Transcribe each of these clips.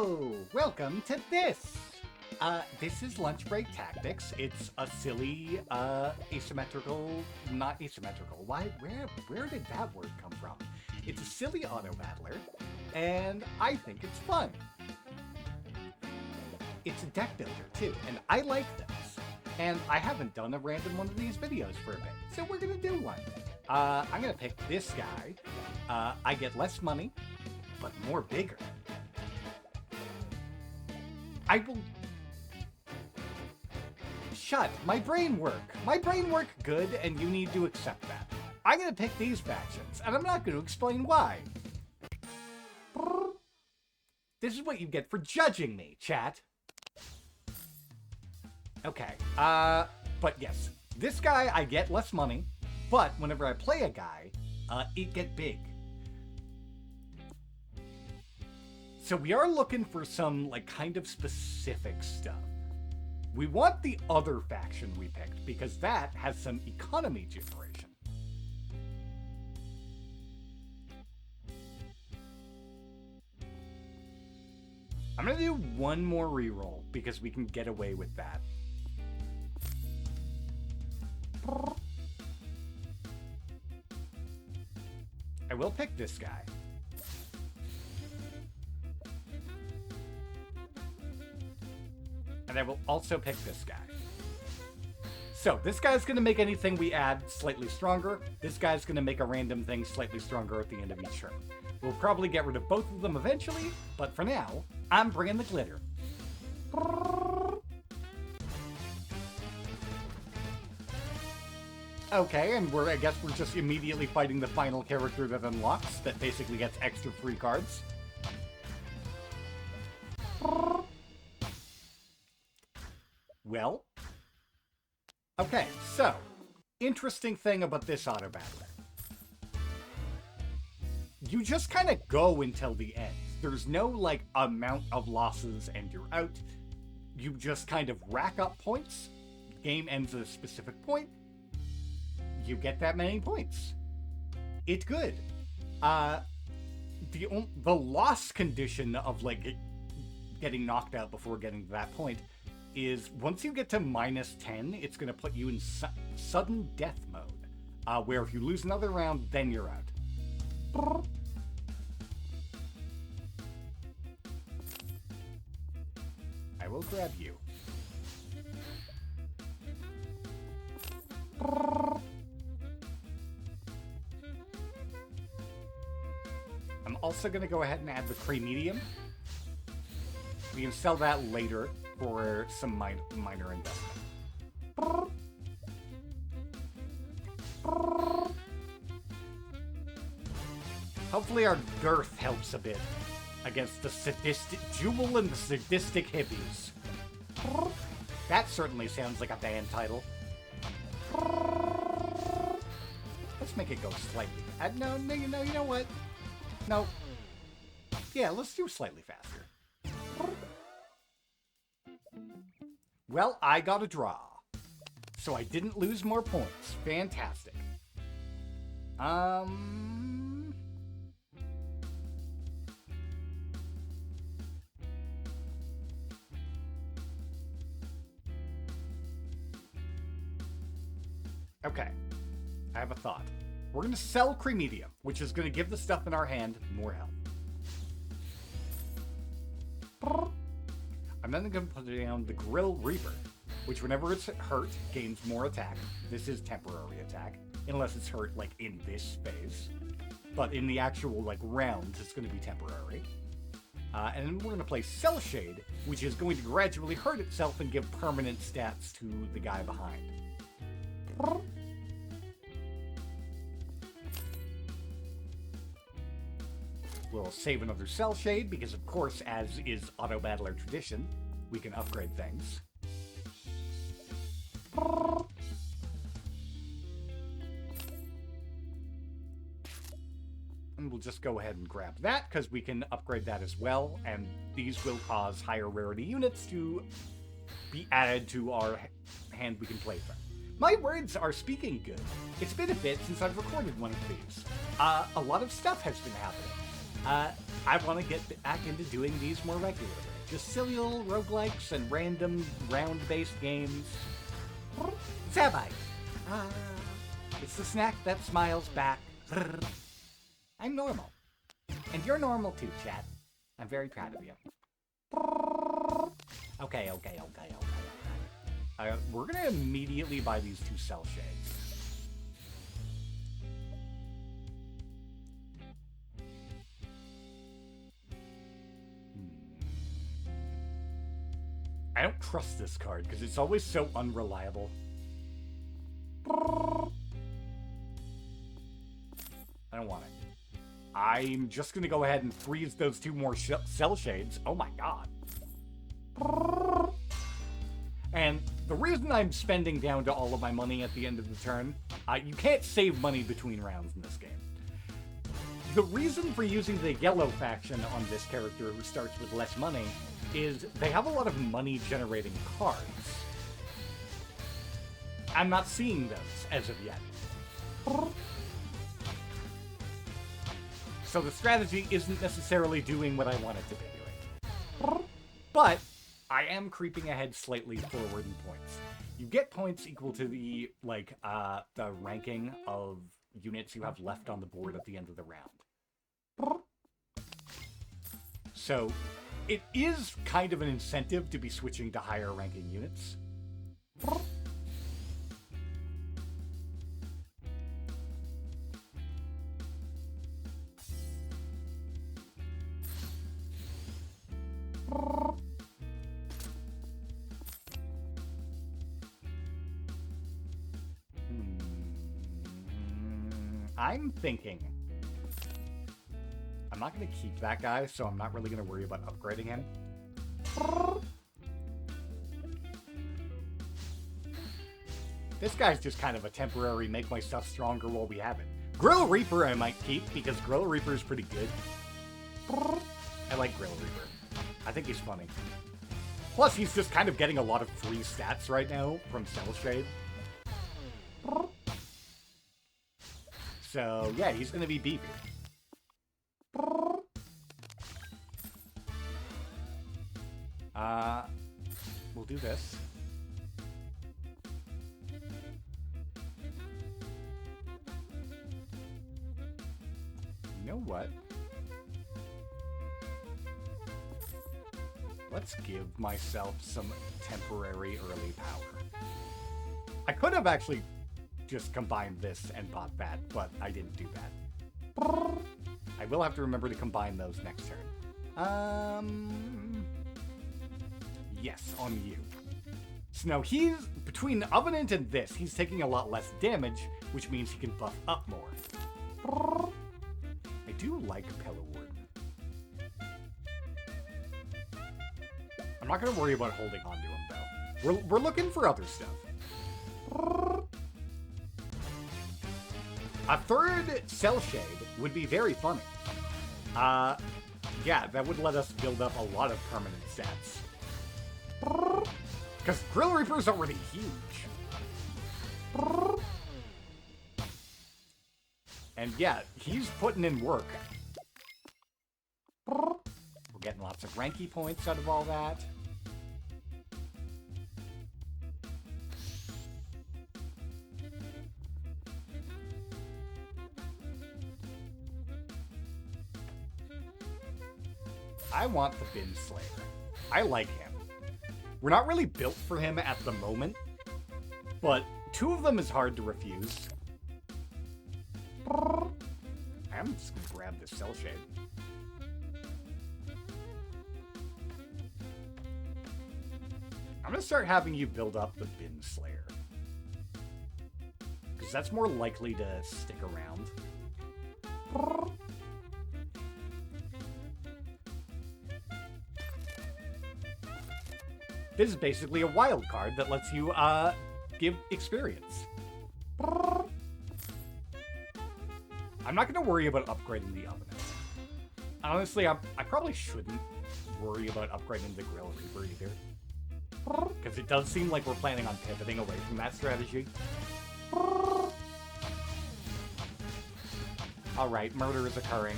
Hello! Welcome to this! This is Lunch Break Tactics. It's a silly, asymmetrical... Not asymmetrical. Where did that word come from? It's a silly auto-battler, and I think it's fun. It's a deck builder, too, and I like those. And I haven't done a random one of these videos for a bit, so we're gonna do one. I'm gonna pick this guy. I get less money, but more bigger. I will... Shut. My brain work. My brain work good, and you need to accept that. I'm gonna pick these factions, and I'm not gonna explain why. This is what you get for judging me, chat. Okay, but yes. This guy, I get less money, but whenever I play a guy, it get big. So we are looking for some, like, kind of specific stuff. We want the other faction we picked, because that has some economy generation. I'm gonna do one more reroll, because we can get away with that. I will pick this guy. And I will also pick this guy. So, this guy's going to make anything we add slightly stronger. This guy's going to make a random thing slightly stronger at the end of each turn. We'll probably get rid of both of them eventually, but for now, I'm bringing the glitter. Okay, and I guess we're just immediately fighting the final character that unlocks, that basically gets extra free cards. Well, okay, so, interesting thing about this auto battler. You just kind of go until the end. There's no, like, amount of losses and you're out. You just kind of rack up points. Game ends at a specific point. You get that many points. It's good. The loss condition of, like, getting knocked out before getting to that point is once you get to -10, it's going to put you in sudden death mode, where if you lose another round, then you're out. I will grab you. I'm also going to go ahead and add the Cree Medium. We can sell that later for some minor investment. Hopefully our girth helps a bit against the sadistic Jewel and the sadistic hippies. That certainly sounds like a band title. Let's make it go slightly. No, you know what? No. Yeah, let's do slightly faster. Well, I got a draw. So I didn't lose more points. Fantastic. Okay. I have a thought. We're going to sell Cree Medium, which is going to give the stuff in our hand more health. I'm then going to put down the Grill Reaper, which whenever it's hurt, gains more attack. This is temporary attack, unless it's hurt, like, in this phase. But in the actual, like, rounds, it's going to be temporary. And then we're going to play Cell Shade, which is going to gradually hurt itself and give permanent stats to the guy behind. We'll save another Cell Shade, because of course, as is Auto Battler tradition, we can upgrade things. And we'll just go ahead and grab that, because we can upgrade that as well, and these will cause higher rarity units to be added to our hand we can play from. My words are speaking good. It's been a bit since I've recorded one of these. A lot of stuff has been happening. I want to get back into doing these more regularly. Just silly little roguelikes and random round-based games. Zabite! It's the snack that smiles back. I'm normal. And you're normal too, chat. I'm very proud of you. Okay. We're gonna immediately buy these 2 cell shades. I don't trust this card because it's always so unreliable. I don't want it. I'm just gonna go ahead and freeze those 2 more cell shades. Oh my god. And the reason I'm spending down to all of my money at the end of the turn, you can't save money between rounds in this game. The reason for using the yellow faction on this character who starts with less money is they have a lot of money-generating cards. I'm not seeing those as of yet. So the strategy isn't necessarily doing what I want it to be doing. But I am creeping ahead slightly forward in points. You get points equal to the, the ranking of units you have left on the board at the end of the round. So it is kind of an incentive to be switching to higher ranking units. I'm thinking I'm not going to keep that guy, so I'm not really going to worry about upgrading him. This guy's just kind of a temporary make my stuff stronger while we have it. Grill Reaper I might keep, because Grill Reaper is pretty good. I like Grill Reaper. I think he's funny. Plus, he's just kind of getting a lot of free stats right now from Cell Shade. So, yeah, he's going to be beefy. We'll do this. You know what? Let's give myself some temporary early power. I could have actually just combined this and bought that, but I didn't do that. I will have to remember to combine those next turn. Yes, on you. So now he's, between the Ovenant and this, he's taking a lot less damage, which means he can buff up more. I do like Pillow Warden. I'm not going to worry about holding on to him, though. We're looking for other stuff. A third Cell Shade would be very funny. Yeah, that would let us build up a lot of permanent stats. Because Grill Reaper's already huge. And yeah, he's putting in work. We're getting lots of ranky points out of all that. I want the Bin Slayer. I like him. We're not really built for him at the moment, but 2 of them is hard to refuse. I'm just gonna grab this Cell Shade. I'm gonna start having you build up the Bin Slayer, because that's more likely to stick around. This is basically a wild card that lets you, give experience. I'm not going to worry about upgrading the Ovenant. Honestly, I probably shouldn't worry about upgrading the Grill Reaper either. Because it does seem like we're planning on pivoting away from that strategy. Alright, murder is occurring.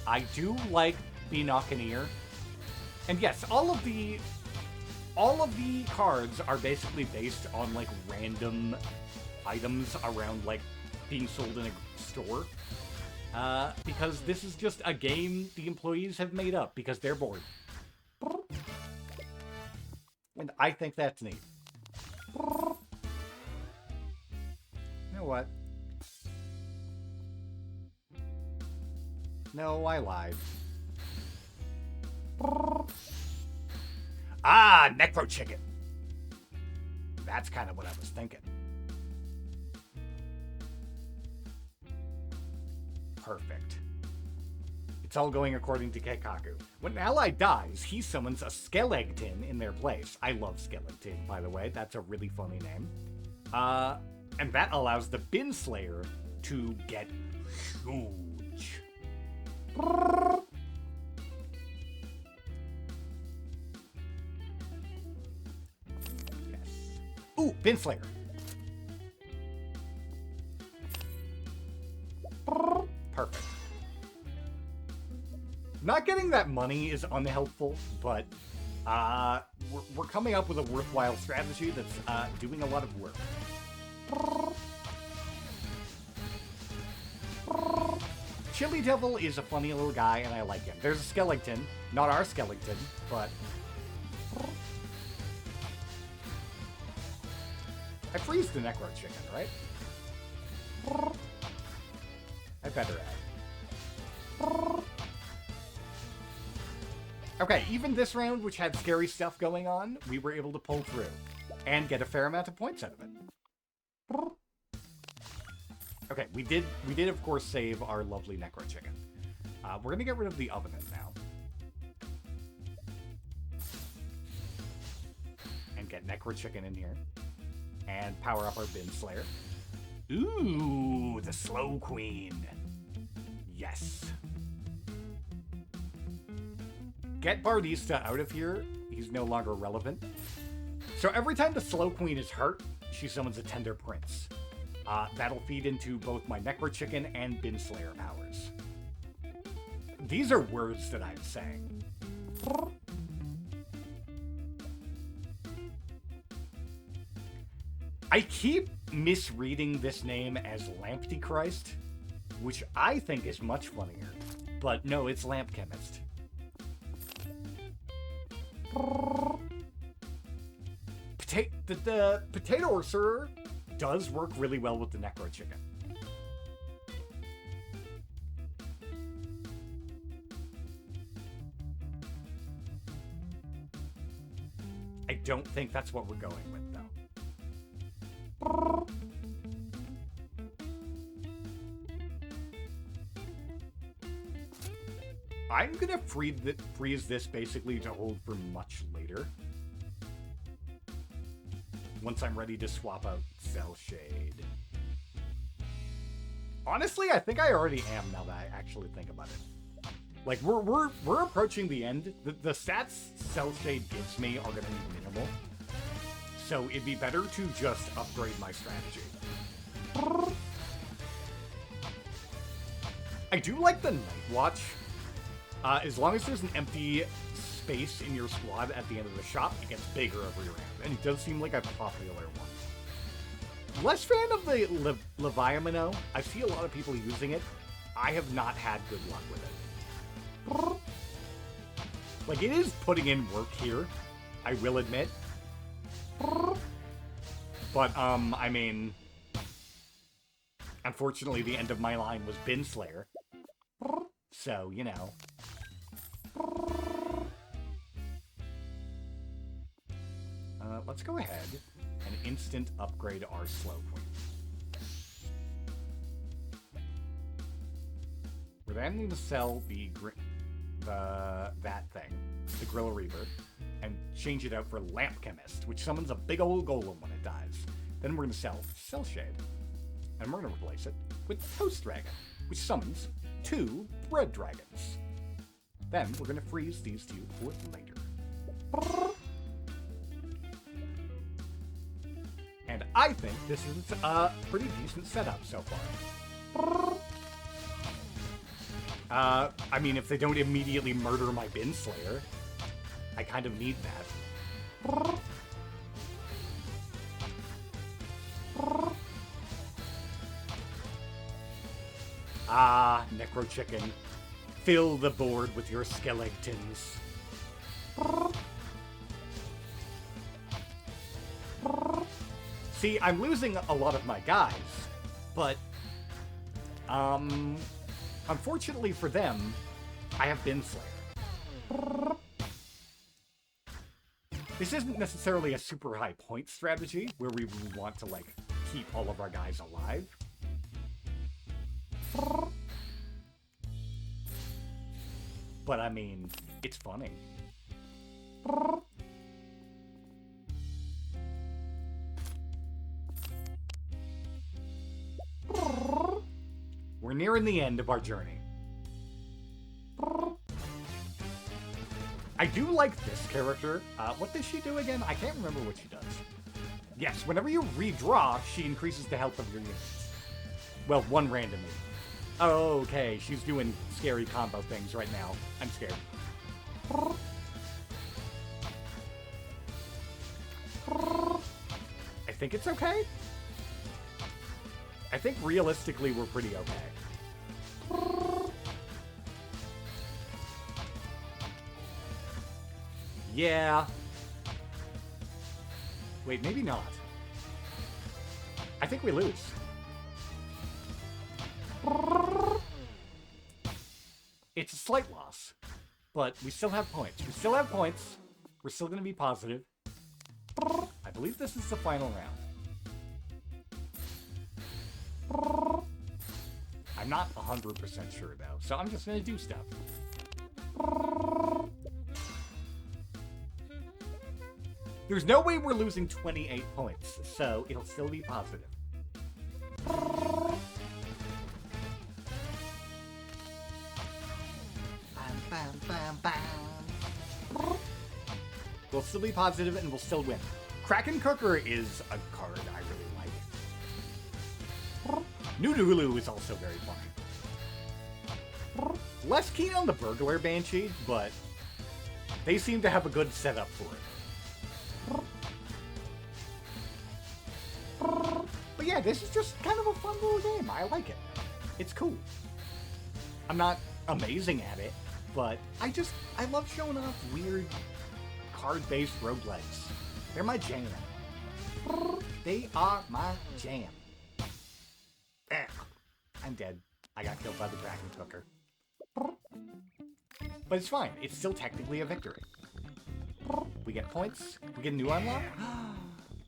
I do like Binocaneer. And yes, all of the cards are basically based on like random items around like being sold in a store. Because this is just a game the employees have made up because they're bored. And I think that's neat. You know what? No, I lied. Ah, necro chicken. That's kind of what I was thinking. Perfect. It's all going according to Keikaku. When an ally dies, he summons a Skelegtin in their place. I love Skelegtin, by the way. That's a really funny name. And that allows the Bin Slayer to get huge. Yes. Ooh, Bin Slayer. Perfect. Not getting that money is unhelpful, but we're coming up with a worthwhile strategy that's doing a lot of work. Chili Devil is a funny little guy, and I like him. There's a skeleton, not our skeleton, but... I freeze the Necro Chicken, right? I better add. Okay, even this round, which had scary stuff going on, we were able to pull through and get a fair amount of points out of it. Okay, we did of course save our lovely Necro Chicken. We're gonna get rid of the oven now. And get Necro Chicken in here. And power up our Bin Slayer. Ooh, the Slow Queen. Yes. Get Bardista out of here. He's no longer relevant. So every time the Slow Queen is hurt, she summons a Tender Prince. That'll feed into both my Necro Chicken and Bin Slayer powers. These are words that I'm saying. I keep misreading this name as Lamptichrist, which I think is much funnier. But no, it's Lamp Chemist. The Potato Orser does work really well with the Necro Chicken. I don't think that's what we're going with, though. I'm gonna freeze this basically to hold for much later. Once I'm ready to swap out Cell Shade. Honestly, I think I already am now that I actually think about it. Like, we're approaching the end. The stats Cell Shade gives me are gonna be minimal. So it'd be better to just upgrade my strategy. I do like the Night Watch. As long as there's an empty space in your squad at the end of the shop, it gets bigger every round, and it does seem like a popular one. Less fan of the Leviamino. I see a lot of people using it. I have not had good luck with it. Like, it is putting in work here, I will admit. But, I mean... Unfortunately, the end of my line was Bin Slayer. So, you know... let's go ahead and instant upgrade our Slow Queen. We're then going to sell that thing, the Grill Reaper, and change it out for Lamp Chemist, which summons a big old golem when it dies. Then we're going to sell Cell Shade, and we're going to replace it with Toast Dragon, which summons 2 Bread Dragons. Then we're going to freeze these 2 for later. And I think this is a pretty decent setup so far. I mean, if they don't immediately murder my bin slayer, I kind of need that. Ah, Necro Chicken. Fill the board with your skeletons. See, I'm losing a lot of my guys, but, unfortunately for them, I have Bin Slayer. This isn't necessarily a super high point strategy, where we want to, like, keep all of our guys alive. But, I mean, it's funny. We're nearing the end of our journey. I do like this character. What does she do again? I can't remember what she does. Yes, whenever you redraw, she increases the health of your units. Well, one randomly. Oh, okay, she's doing scary combo things right now. I'm scared. I think it's okay. I think realistically we're pretty okay. Yeah. Wait, maybe not. I think we lose. It's a slight loss, but we still have points. We still have points. We're still going to be positive. I believe this is the final round. I'm not 100% sure, though, so I'm just going to do stuff. There's no way we're losing 28 points, so it'll still be positive. We'll still be positive and we'll still win. Kraken Cooker is a card I really like. Noodaloo is also very funny. Less keen on the Burglar Banshee, but they seem to have a good setup for it. But yeah, this is just kind of a fun little game. I like it. It's cool. I'm not amazing at it, but I love showing off weird card-based roguelikes. They're my jam. They are my jam. I'm dead. I got killed by the Kraken Cooker. But it's fine. It's still technically a victory. We get points. We get a new unlock.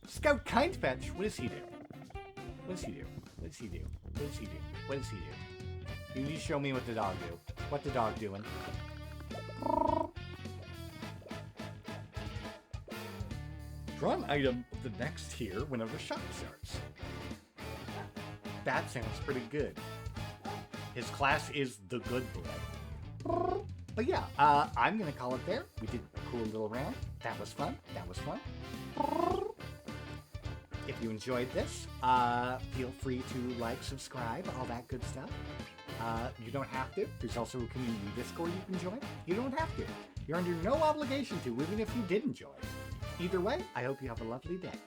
Scout Kindfetch. What does he do? What does he do? What does he do? What does he do? What does he do? You need to show me what the dog do. What the dog doing? Draw an item of the next tier whenever shop starts. That sounds pretty good. His class is the Good Boy. But yeah, I'm gonna call it there. We did a cool little round. That was fun. That was fun. If you enjoyed this, feel free to like, subscribe, all that good stuff. You don't have to. There's also a community Discord you can join. You don't have to. You're under no obligation to, even if you did enjoy. Either way, I hope you have a lovely day.